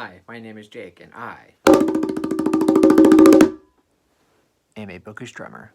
Hi, my name is Jake, and I am a bookish drummer.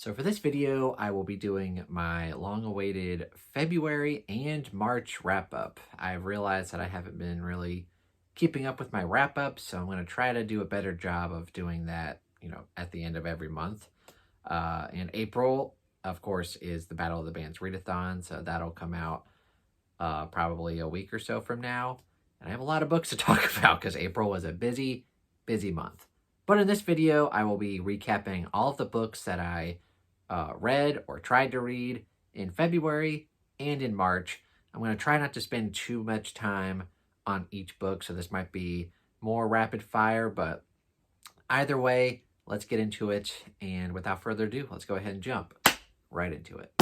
So for this video, I will be doing my long-awaited February and March wrap-up. I've realized that I haven't been really keeping up with my wrap-ups, so I'm going to try to do a better job of doing that, at the end of every month. In April, of course, is the Battle of the Bands readathon, so that'll come out probably a week or so from now. And I have a lot of books to talk about because April was a busy, busy month. But in this video, I will be recapping all of the books that I read or tried to read in February and in March. I'm going to try not to spend too much time on each book, so this might be more rapid fire, but either way, let's get into it. And without further ado, let's go ahead and jump right into it.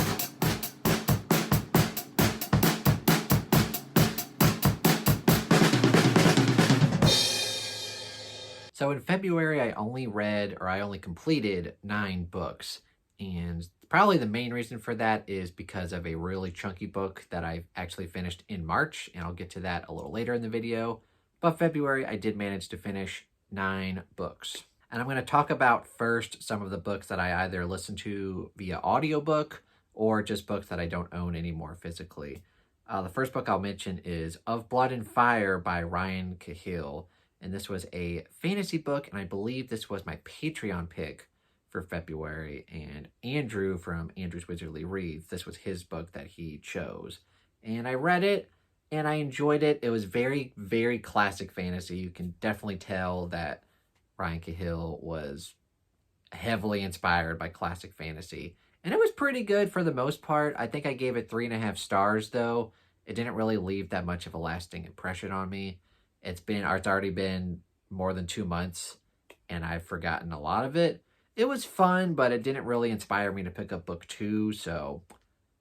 So in February, I only completed 9 books. And probably the main reason for that is because of a really chunky book that I actually finished in March, and I'll get to that a little later in the video. But February, I did manage to finish 9 books. And I'm going to talk about first some of the books that I either listened to via audiobook or just books that I don't own anymore physically. The first book I'll mention is Of Blood and Fire by Ryan Cahill. And this was a fantasy book, and I believe this was my Patreon pick for February. And Andrew from Andrew's Wizardly Reads, this was his book that he chose. And I read it, and I enjoyed it. It was very, very classic fantasy. You can definitely tell that Ryan Cahill was heavily inspired by classic fantasy. And it was pretty good for the most part. I think I gave it 3.5 stars, though. It didn't really leave that much of a lasting impression on me. It's already been more than 2 months, and I've forgotten a lot of it. It was fun, but it didn't really inspire me to pick up book 2, so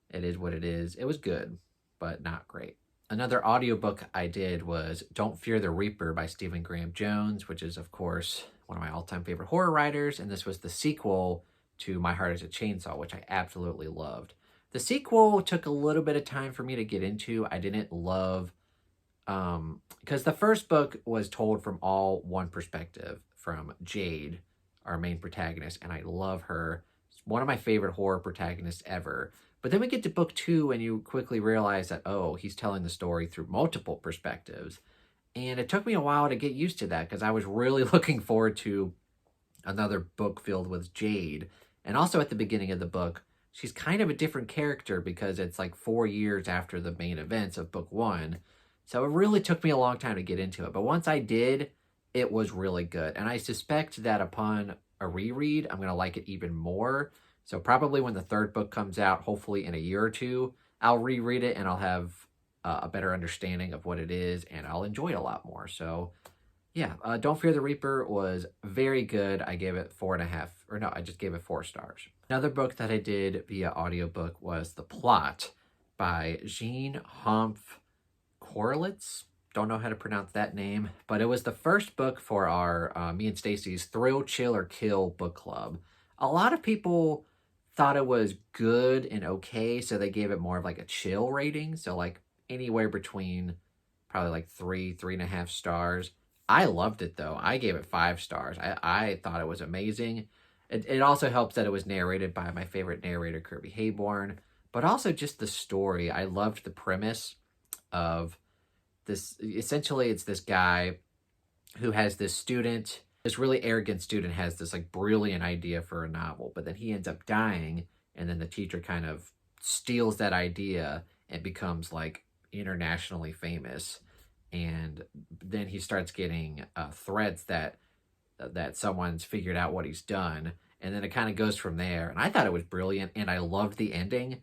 it is what it is. It was good, but not great. Another audiobook I did was Don't Fear the Reaper by Stephen Graham Jones, which is, of course, one of my all-time favorite horror writers, and this was the sequel to My Heart is a Chainsaw, which I absolutely loved. The sequel took a little bit of time for me to get into. I didn't love... because the first book was told from all one perspective, from Jade, our main protagonist, and I love her. It's one of my favorite horror protagonists ever. But then we get to book 2, and you quickly realize that, oh, he's telling the story through multiple perspectives. And it took me a while to get used to that, because I was really looking forward to another book filled with Jade. And also at the beginning of the book, she's kind of a different character, because it's like 4 years after the main events of book 1. So it really took me a long time to get into it. But once I did, it was really good. And I suspect that upon a reread, I'm going to like it even more. So probably when the 3rd book comes out, hopefully in a year or 2, I'll reread it and I'll have a better understanding of what it is, and I'll enjoy it a lot more. So yeah, Don't Fear the Reaper was very good. I gave it 4.5, or no, I just gave it 4 stars. Another book that I did via audiobook was The Plot by Jean Humph Corlitz. Don't know how to pronounce that name, but it was the first book for our me and Stacy's Thrill, Chill, or Kill book club. A lot of people thought it was good and okay, so they gave it more of like a chill rating, so like anywhere between probably like 3.5 stars. I loved it though. I gave it 5 stars. I thought it was amazing. It also helps that it was narrated by my favorite narrator, Kirby Hayborn, but also just the story. I loved the premise of this. Essentially, it's this guy who has this student, this really arrogant student has this like brilliant idea for a novel, but then he ends up dying, and then the teacher kind of steals that idea and becomes like internationally famous. And then he starts getting threats that someone's figured out what he's done, and then it kind of goes from there. And I thought it was brilliant, and I loved the ending.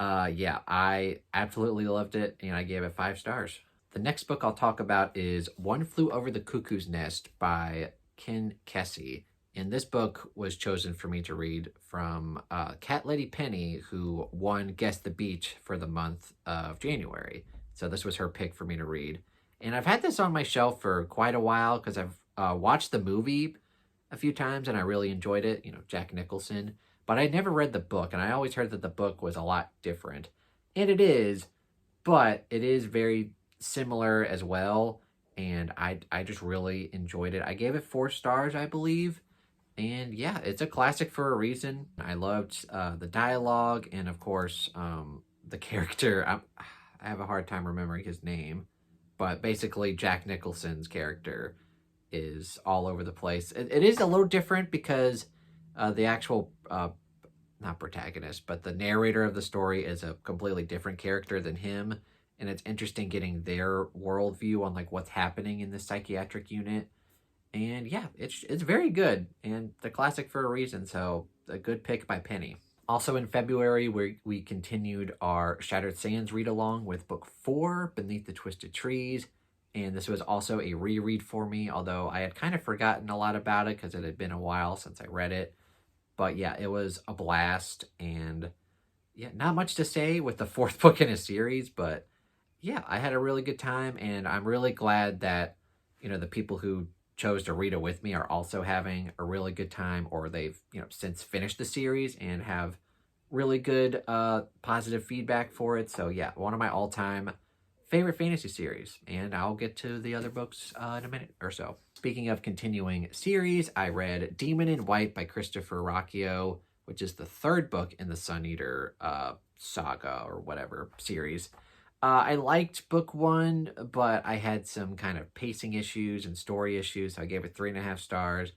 Yeah, I absolutely loved it, and I gave it 5 stars. The next book I'll talk about is One Flew Over the Cuckoo's Nest by Ken Kesey. And this book was chosen for me to read from Cat Lady Penny, who won Guess the Beach for the month of January. So this was her pick for me to read. And I've had this on my shelf for quite a while because I've watched the movie a few times and I really enjoyed it, Jack Nicholson. But I never read the book, and I always heard that the book was a lot different. And it is, but it is very similar as well. And I just really enjoyed it. I gave it 4 stars, I believe. And yeah, it's a classic for a reason. I loved the dialogue and, of course, the character. I have a hard time remembering his name, but basically Jack Nicholson's character is all over the place. It is a little different because the actual, not protagonist, but the narrator of the story is a completely different character than him. And it's interesting getting their worldview on like what's happening in the psychiatric unit. And yeah, it's very good and the classic for a reason. So a good pick by Penny. Also in February, we continued our Shattered Sands read along with book 4, Beneath the Twisted Trees. And this was also a reread for me, although I had kind of forgotten a lot about it because it had been a while since I read it. But yeah, it was a blast. And yeah, not much to say with the 4th book in a series, but yeah, I had a really good time. And I'm really glad that, the people who chose to read it with me are also having a really good time, or they've since finished the series and have really good positive feedback for it. So yeah, one of my all-time favorite fantasy series, and I'll get to the other books in a minute or so. Speaking of continuing series, I read Demon in White by Christopher Rocchio, which is the 3rd book in the Sun Eater saga or whatever series. I liked book 1, but I had some kind of pacing issues and story issues, so I gave it 3.5 stars.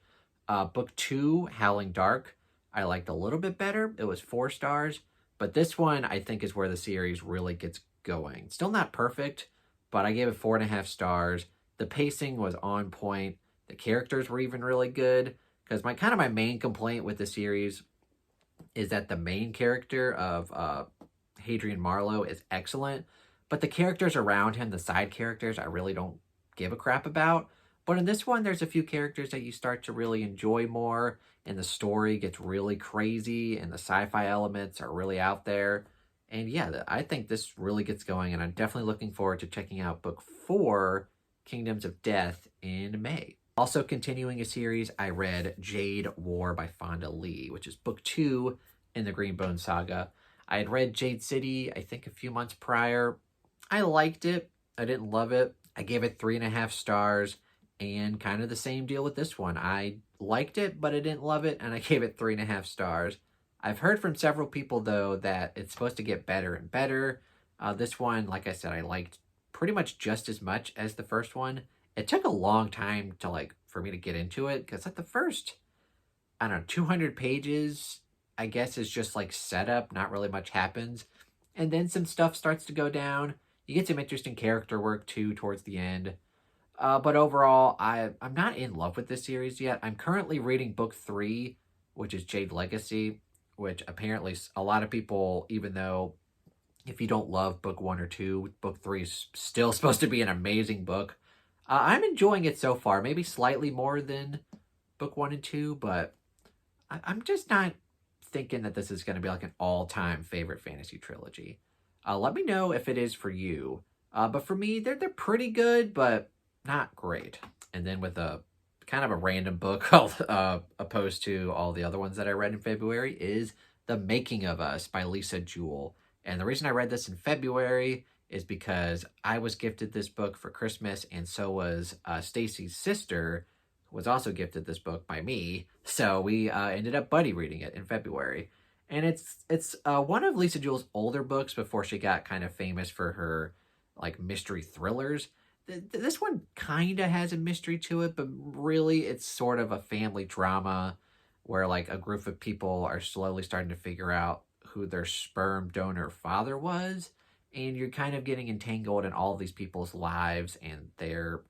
Book 2, Howling Dark, I liked a little bit better. It was 4 stars, but this one I think is where the series really gets going. Still not perfect, but I gave it 4.5 stars. The pacing was on point. The characters were even really good, because my main complaint with the series is that the main character of Hadrian Marlowe is excellent, but the characters around him, the side characters, I really don't give a crap about. But in this one, there's a few characters that you start to really enjoy more, and the story gets really crazy, and the sci-fi elements are really out there. And yeah, I think this really gets going, and I'm definitely looking forward to checking out book 4, Kingdoms of Death, in May. Also continuing a series, I read Jade War by Fonda Lee, which is book 2 in the Greenbone saga. I had read Jade City, I think a few months prior. I liked it. I didn't love it. I gave it 3.5 stars, and kind of the same deal with this one. I liked it, but I didn't love it, and I gave it 3.5 stars. I've heard from several people, though, that it's supposed to get better and better. This one, like I said, I liked pretty much just as much as the first one. It took a long time for me to get into it, because the first, 200 pages, I guess, is just setup. Not really much happens. And then some stuff starts to go down. You get some interesting character work, too, towards the end. But overall, I'm not in love with this series yet. I'm currently reading book 3, which is Jade Legacy, which apparently a lot of people, even though if you don't love book 1 or 2, book 3 is still supposed to be an amazing book. I'm enjoying it so far, maybe slightly more than book 1 and 2, but I'm just not thinking that this is going to be an all-time favorite fantasy trilogy. Let me know if it is for you. But for me, they're pretty good, but not great. And then with a kind of a random book opposed to all the other ones that I read in February is The Making of Us by Lisa Jewell. And the reason I read this in February is because I was gifted this book for Christmas, and so was Stacy's sister, who was also gifted this book by me. So we ended up buddy reading it in February. And it's one of Lisa Jewell's older books before she got kind of famous for her mystery thrillers. This one kind of has a mystery to it, but really it's sort of a family drama where a group of people are slowly starting to figure out who their sperm donor father was. And you're kind of getting entangled in all of these people's lives and their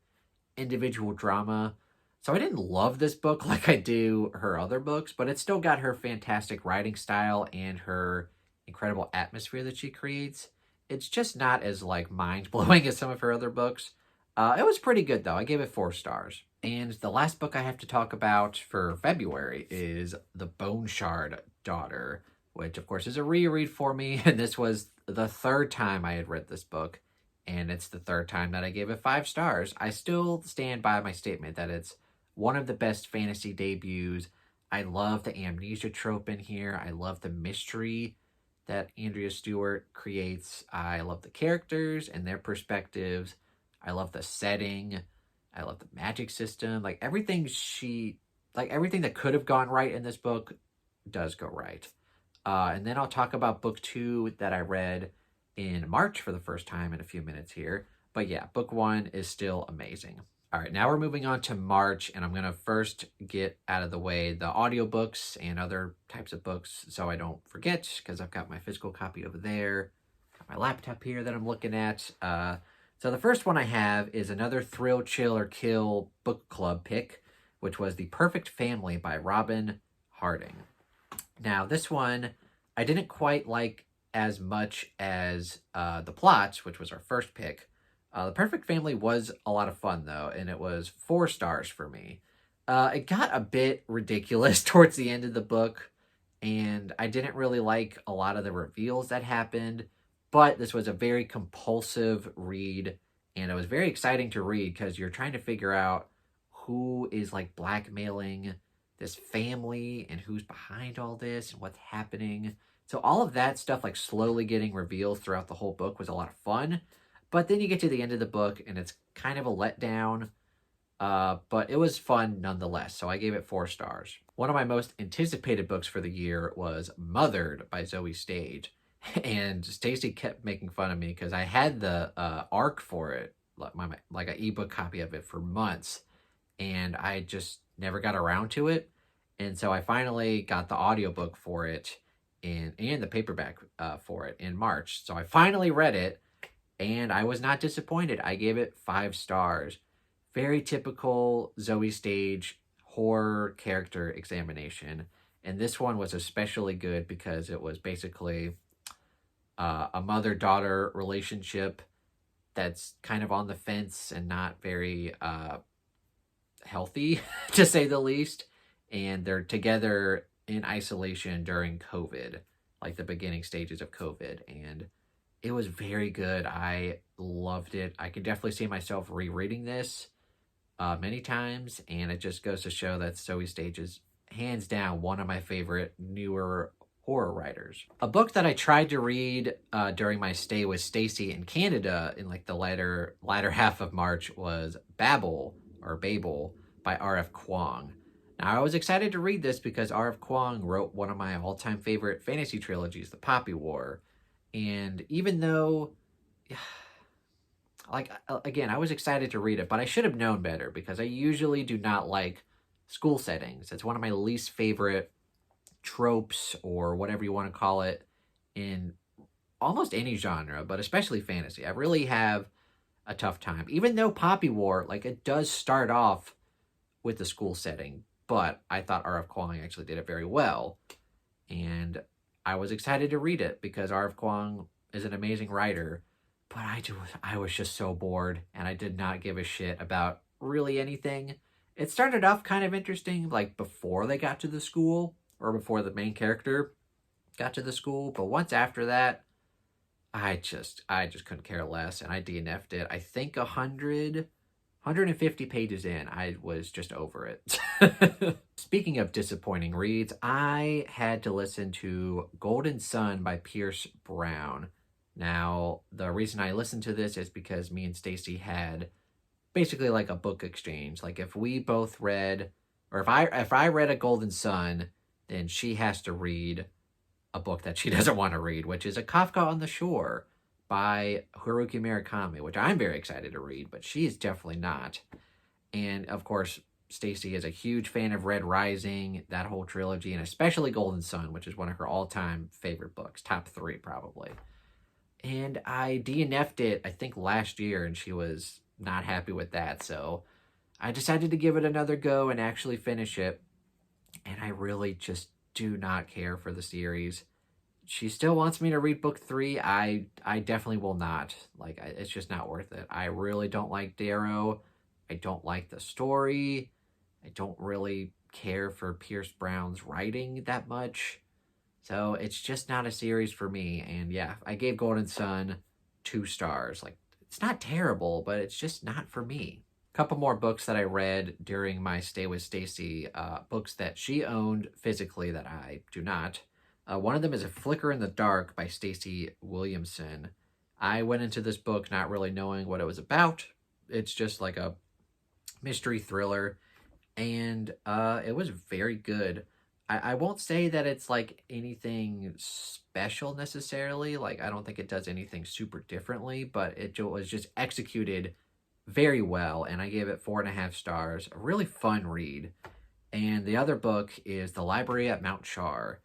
individual drama. So I didn't love this book like I do her other books, but it's still got her fantastic writing style and her incredible atmosphere that she creates. It's just not as mind-blowing as some of her other books. It was pretty good, though. I gave it 4 stars. And the last book I have to talk about for February is The Bone Shard Daughter, which of course is a reread for me. And this was the third time I had read this book. And it's the third time that I gave it 5 stars. I still stand by my statement that it's one of the best fantasy debuts. I love the amnesia trope in here. I love the mystery that Andrea Stewart creates. I love the characters and their perspectives. I love the setting. I love the magic system. Like everything that could have gone right in this book does go right. And then I'll talk about book 2 that I read in March for the first time in a few minutes here. But yeah, book 1 is still amazing. All right, now we're moving on to March, and I'm going to first get out of the way the audiobooks and other types of books so I don't forget, because I've got my physical copy over there, got my laptop here that I'm looking at. So the first one I have is another Thrill, Chill, or Kill book club pick, which was The Perfect Family by Robin Harding. Now, this one I didn't quite like as much as The Plot, which was our first pick. The Perfect Family was a lot of fun, though, and it was 4 stars for me. It got a bit ridiculous towards the end of the book, and I didn't really like a lot of the reveals that happened, but this was a very compulsive read, and it was very exciting to read because you're trying to figure out who is like blackmailing this family and who's behind all this and what's happening. So all of that stuff like slowly getting revealed throughout the whole book was a lot of fun. But then you get to the end of the book and it's kind of a letdown. But it was fun nonetheless. So I gave it 4 stars. One of my most anticipated books for the year was Mothered by Zoe Stage. And Stacy kept making fun of me because I had the ARC for it, like an ebook copy of it for months. And I just never got around to it. And so I finally got the audiobook for it and the paperback for it in March. So I finally read it. And I was not disappointed. I gave it 5 stars. Very typical Zoe Stage horror character examination. And this one was especially good because it was basically a mother-daughter relationship that's kind of on the fence and not very healthy, to say the least. And they're together in isolation during COVID, like the beginning stages of COVID. And it was very good. I loved it. I can definitely see myself rereading this many times, and it just goes to show that Zoe Stage is hands down one of my favorite newer horror writers. A book that I tried to read during my stay with Stacy in Canada in like the latter half of March was Babel by R.F. Kuang. Now, I was excited to read this because R.F. Kuang wrote one of my all-time favorite fantasy trilogies, The Poppy War. And even though, like, again, I was excited to read it, but I should have known better because I usually do not like school settings. It's one of my least favorite tropes or whatever you want to call it in almost any genre, but especially fantasy. I really have a tough time. Even though Poppy War, like, it does start off with the school setting, but I thought R.F. Kuang actually did it very well. And I was excited to read it because R.F. Kuang is an amazing writer, but I was just so bored and I did not give a shit about really anything. It started off kind of interesting, like before they got to the school or before the main character got to the school, but once after that, I just couldn't care less and I DNF'd it. I think 150 pages in, I was just over it. Speaking of disappointing reads, I had to listen to Golden Sun by Pierce Brown. Now, the reason I listened to this is because me and Stacy had basically like a book exchange. Like if we both read, or if I read a Golden Sun, then she has to read a book that she doesn't want to read, which is A Kafka on the Shore by Haruki Murakami, which I'm very excited to read, but she is definitely not. And of course, Stacy is a huge fan of Red Rising, that whole trilogy, and especially Golden Sun, which is one of her all-time favorite books, top 3 probably. And I DNF'd it, I think last year, and she was not happy with that, so I decided to give it another go and actually finish it. And I really just do not care for the series. She still wants me to read book 3. I definitely will not. Like, it's just not worth it. I really don't like Darrow. I don't like the story. I don't really care for Pierce Brown's writing that much. So it's just not a series for me. And yeah, I gave Golden Sun 2 stars. Like, it's not terrible, but it's just not for me. A couple more books that I read during my stay with Stacy, books that she owned physically that I do not. One of them is A Flicker in the Dark by Stacy Williamson. I went into this book not really knowing what it was about. It's just like a mystery thriller, and it was very good. I won't say that it's like anything special necessarily. Like, I don't think it does anything super differently, but it was just executed very well, and I gave it 4.5 stars. A really fun read. And the other book is The Library at Mount Char.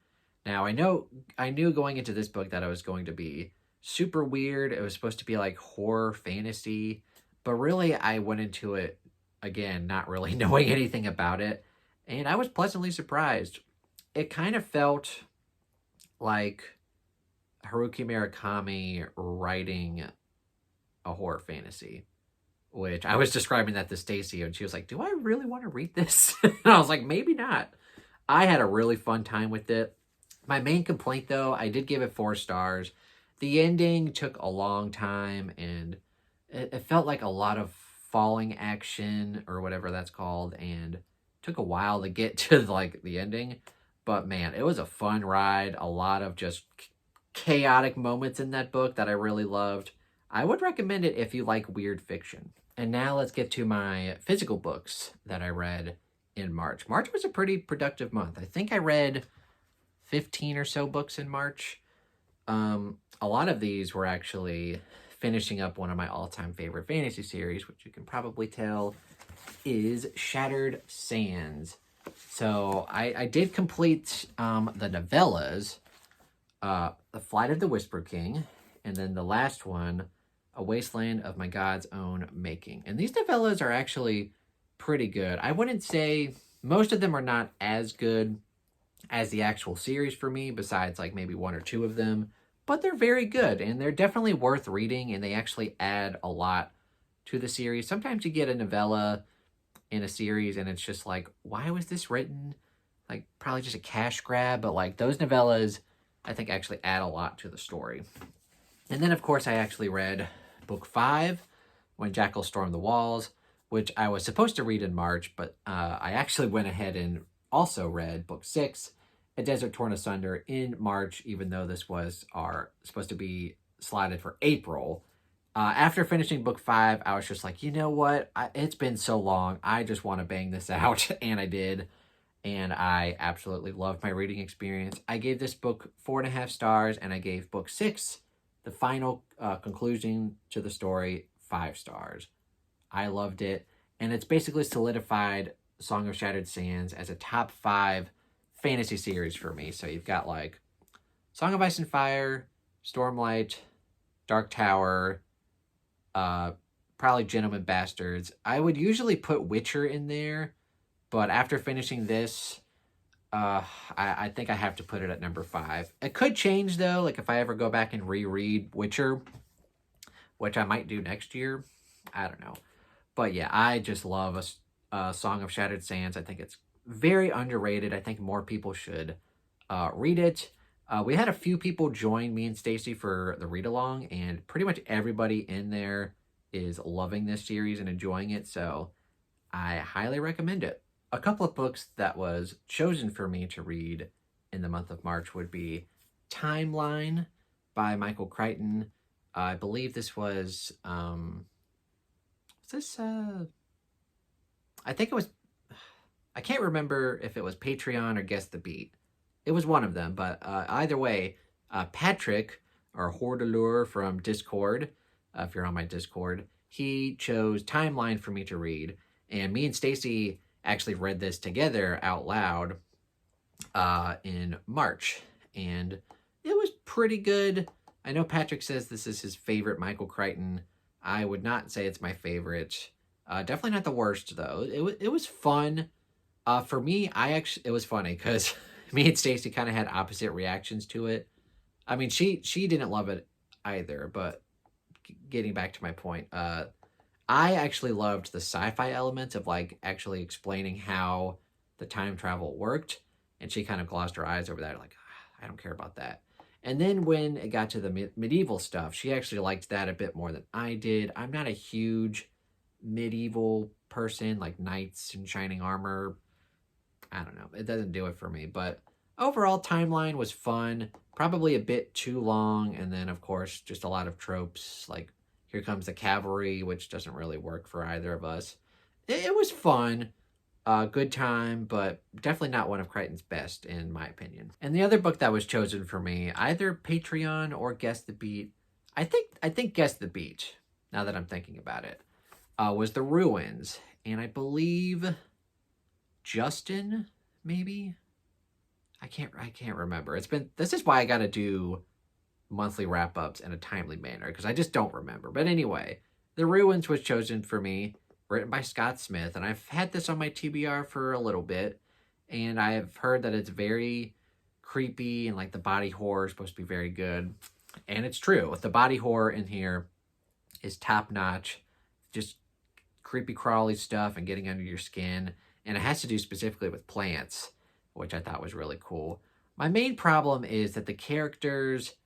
Now, I knew going into this book that it was going to be super weird. It was supposed to be like horror fantasy, but really I went into it, again, not really knowing anything about it, and I was pleasantly surprised. It kind of felt like Haruki Murakami writing a horror fantasy, which I was describing that to Stacy, and she was like, "Do I really want to read this?" And I was like, "Maybe not." I had a really fun time with it. My main complaint, though, I did give it 4 stars. The ending took a long time, and it felt like a lot of falling action or whatever that's called, and took a while to get to like the ending. But man, it was a fun ride. A lot of just chaotic moments in that book that I really loved. I would recommend it if you like weird fiction. And now let's get to my physical books that I read in March. March was a pretty productive month. I think I read 15 or so books in March. A lot of these were actually finishing up one of my all-time favorite fantasy series, which you can probably tell is Shattered Sands. So I did complete the novellas, The Flight of the Whisper King, and then the last one, A Wasteland of My God's Own Making. And these novellas are actually pretty good. I wouldn't say most of them are not as good as the actual series for me, besides like maybe 1 or 2 of them, but they're very good, and they're definitely worth reading, and they actually add a lot to the series. Sometimes you get a novella in a series and it's just like, why was this written? Like, probably just a cash grab, but like those novellas I think actually add a lot to the story. And then of course I actually read book 5, When Jackals Stormed the Walls, which I was supposed to read in March, but I actually went ahead and also read book 6, A Desert Torn Asunder, in March, even though this was supposed to be slotted for April. After finishing book 5, I was just like, you know what? It's been so long. I just want to bang this out. And I did. And I absolutely loved my reading experience. I gave this book 4.5 stars, and I gave book 6, the final conclusion to the story, 5 stars. I loved it. And it's basically solidified Song of Shattered Sands as a top 5 fantasy series for me. So you've got like Song of Ice and Fire, Stormlight, Dark Tower, probably Gentlemen Bastards. I would usually put Witcher in there, but after finishing this, I think I have to put it at number 5. It could change though, like if I ever go back and reread Witcher, which I might do next year. I don't know. But yeah, I just love a Song of Shattered Sands. I think it's very underrated. I think more people should read it. We had a few people join me and Stacy for the read-along, and pretty much everybody in there is loving this series and enjoying it, so I highly recommend it. A couple of books that was chosen for me to read in the month of March would be Timeline by Michael Crichton. I believe this was, I think it was, I can't remember if it was Patreon or Guess the Beat. It was one of them, but either way, Patrick, or Hordelure from Discord, if you're on my Discord, he chose Timeline for me to read, and me and Stacy actually read this together out loud in March, and it was pretty good. I know Patrick says this is his favorite Michael Crichton. I would not say it's my favorite. Definitely not the worst, though. It was fun. For me, it was funny because me and Stacy kind of had opposite reactions to it. I mean, she didn't love it either, but getting back to my point, I actually loved the sci-fi element of like actually explaining how the time travel worked, and she kind of glossed her eyes over that, like, "Ah, I don't care about that." And then when it got to the medieval stuff, she actually liked that a bit more than I did. I'm not a huge medieval person, like knights in shining armor. I don't know. It doesn't do it for me. But overall, timeline was fun. Probably a bit too long. And then, of course, just a lot of tropes like here comes the cavalry, which doesn't really work for either of us. It was fun. Good time, but definitely not one of Crichton's best, in my opinion. And the other book that was chosen for me, either Patreon or Guess the Beat, I think Guess the Beat, now that I'm thinking about it, was The Ruins. And I believe Justin, maybe? I can't remember. This is why I gotta do monthly wrap-ups in a timely manner, because I just don't remember. But anyway, The Ruins was chosen for me, written by Scott Smith, and I've had this on my TBR for a little bit, and I've heard that it's very creepy, and like the body horror is supposed to be very good. And it's true. The body horror in here is top-notch. Just creepy crawly stuff and getting under your skin, and it has to do specifically with plants, which I thought was really cool. My main problem is that the characters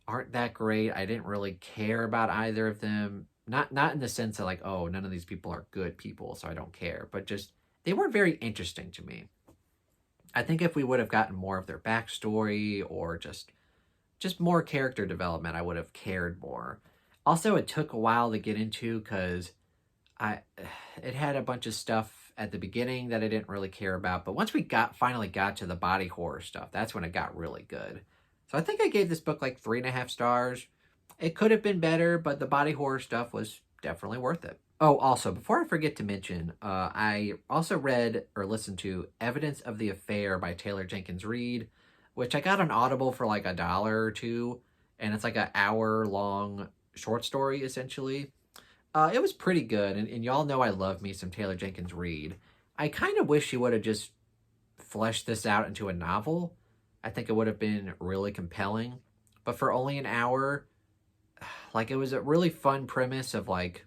aren't that great. I didn't really care about either of them. Not in the sense of like, oh, none of these people are good people, so I don't care, but just they weren't very interesting to me. I think if we would have gotten more of their backstory or just more character development, I would have cared more. Also, it took a while to get into because I it had a bunch of stuff at the beginning that I didn't really care about, but once we finally got to the body horror stuff, that's when it got really good. So I think I gave this book like 3.5 stars. It could have been better, but the body horror stuff was definitely worth it. Oh, also, before I forget to mention, I also read or listened to Evidence of the Affair by Taylor Jenkins Reid, which I got on Audible for like $1 or $2, and it's like an hour long short story essentially. It was pretty good, and y'all know I love me some Taylor Jenkins Reid. I kind of wish she would have just fleshed this out into a novel. I think it would have been really compelling. But for only an hour, like it was a really fun premise of like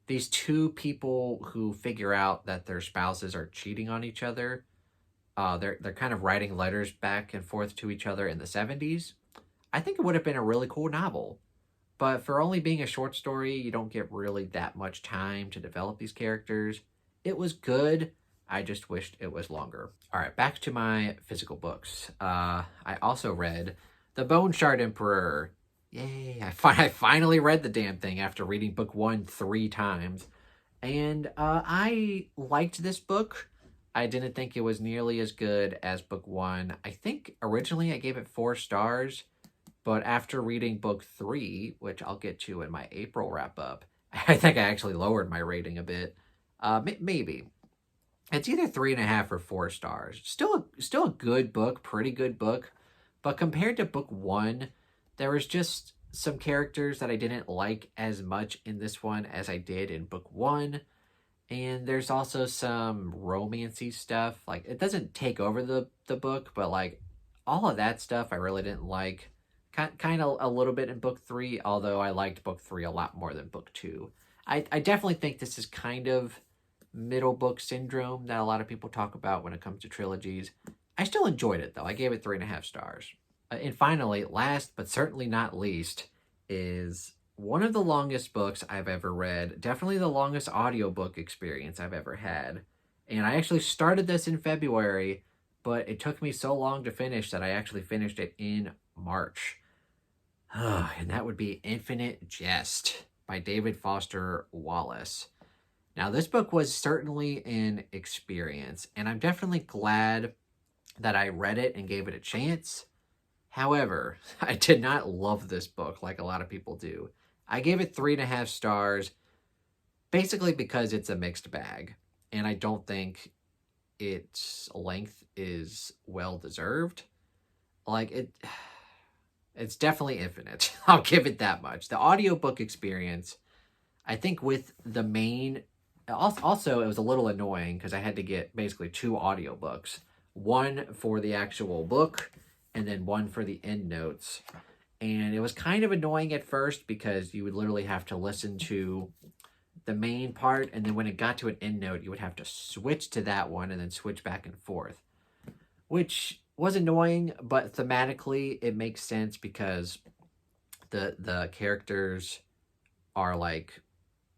these two people who figure out that their spouses are cheating on each other. They're kind of writing letters back and forth to each other in the 70s. I think it would have been a really cool novel. But for only being a short story, you don't get really that much time to develop these characters. It was good. I just wished it was longer. All right, back to my physical books. I also read The Bone Shard Emperor. Yay, I finally read the damn thing after reading book 1 3 times. And I liked this book. I didn't think it was nearly as good as book 1. I think originally I gave it 4 stars. But after reading book 3, which I'll get to in my April wrap up, I think I actually lowered my rating a bit. Maybe. It's either 3.5 or 4 stars. Still a good book, pretty good book. But compared to book 1, there was just some characters that I didn't like as much in this one as I did in book 1. And there's also some romancy stuff. Like, it doesn't take over the book, but like all of that stuff I really didn't like. Kind of a little bit in book 3, although I liked book 3 a lot more than book 2. I definitely think this is kind of middle book syndrome that a lot of people talk about when it comes to trilogies. I still enjoyed it, though. I gave it 3.5 stars. And finally, last but certainly not least, is one of the longest books I've ever read. Definitely the longest audiobook experience I've ever had. And I actually started this in February, but it took me so long to finish that I actually finished it in March. And that would be Infinite Jest by David Foster Wallace. Now, this book was certainly an experience, and I'm definitely glad that I read it and gave it a chance. However, I did not love this book like a lot of people do. I gave it 3.5 stars, basically because it's a mixed bag, and I don't think its length is well deserved. Like, it's definitely infinite. I'll give it that much. The audiobook experience, I think with the main... Also, it was a little annoying because I had to get basically 2 audiobooks. One for the actual book, and then one for the end notes. And it was kind of annoying at first because you would literally have to listen to the main part, and then when it got to an end note, you would have to switch to that one and then switch back and forth, which was annoying, but thematically it makes sense because the characters are like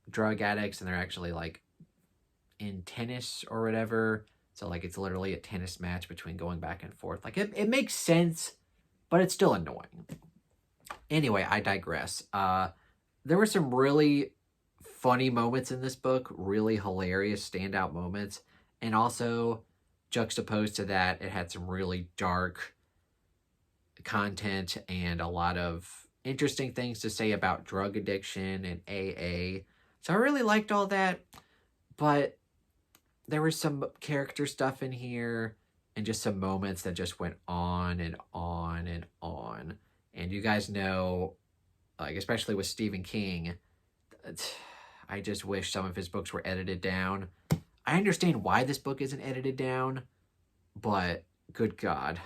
drug addicts and they're actually like in tennis or whatever. So like it's literally a tennis match between going back and forth. Like it makes sense, but it's still annoying. Anyway, I digress. There were some really funny moments in this book, really hilarious standout moments, and also juxtaposed to that, it had some really dark content and a lot of interesting things to say about drug addiction and AA. So I really liked all that, but there was some character stuff in here and just some moments that just went on and on and on. And you guys know, like, especially with Stephen King, I just wish some of his books were edited down. I understand why this book isn't edited down, but good God.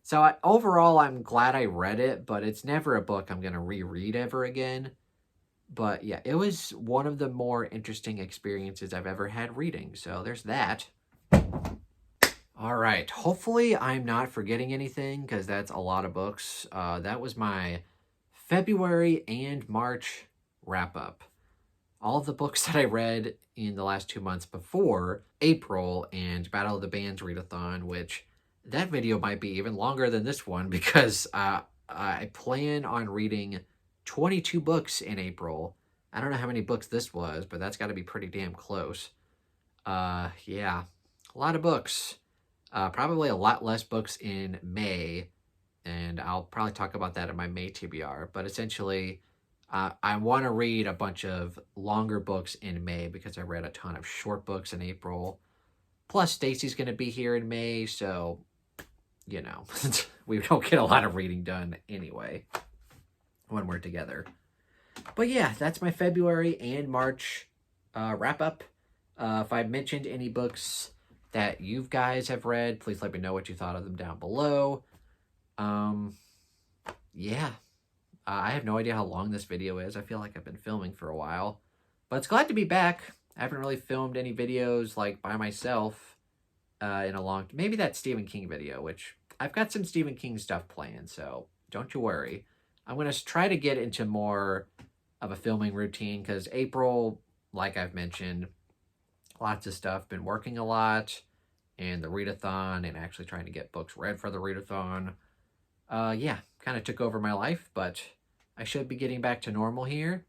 So overall, I'm glad I read it, but it's never a book I'm going to reread ever again. But yeah, it was one of the more interesting experiences I've ever had reading. So there's that. All right. Hopefully I'm not forgetting anything because that's a lot of books. That was my February and March wrap up. All of the books that I read in the last 2 months before April and Battle of the Bands readathon, which that video might be even longer than this one because I plan on reading 22 books in April. I don't know how many books this was, but that's got to be pretty damn close. Yeah, a lot of books. Probably a lot less books in May, and I'll probably talk about that in my May TBR. But essentially, I want to read a bunch of longer books in May because I read a ton of short books in April. Plus, Stacy's going to be here in May, so, you know, we don't get a lot of reading done anyway when we're together. But yeah, that's my February and March wrap up. If I mentioned any books that you guys have read, please let me know what you thought of them down below. Yeah. I have no idea how long this video is. I feel like I've been filming for a while. But it's glad to be back. I haven't really filmed any videos like by myself in a long... Maybe that Stephen King video, which I've got some Stephen King stuff planned, so don't you worry. I'm going to try to get into more of a filming routine because April, like I've mentioned, lots of stuff. Been working a lot, and the readathon, and actually trying to get books read for the readathon. Yeah, kind of took over my life, but I should be getting back to normal here.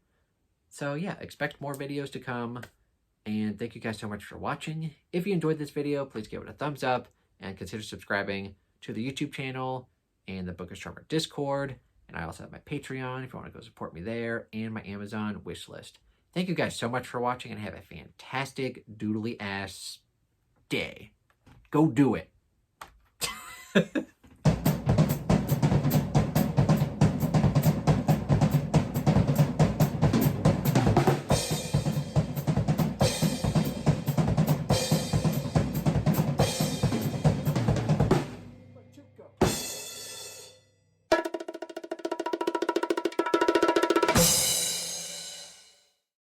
So yeah, expect more videos to come, and thank you guys so much for watching. If you enjoyed this video, please give it a thumbs up, and consider subscribing to the YouTube channel and the Book of Strummer Discord. And I also have my Patreon if you want to go support me there, and my Amazon wishlist. Thank you guys so much for watching, and have a fantastic doodly ass day. Go do it.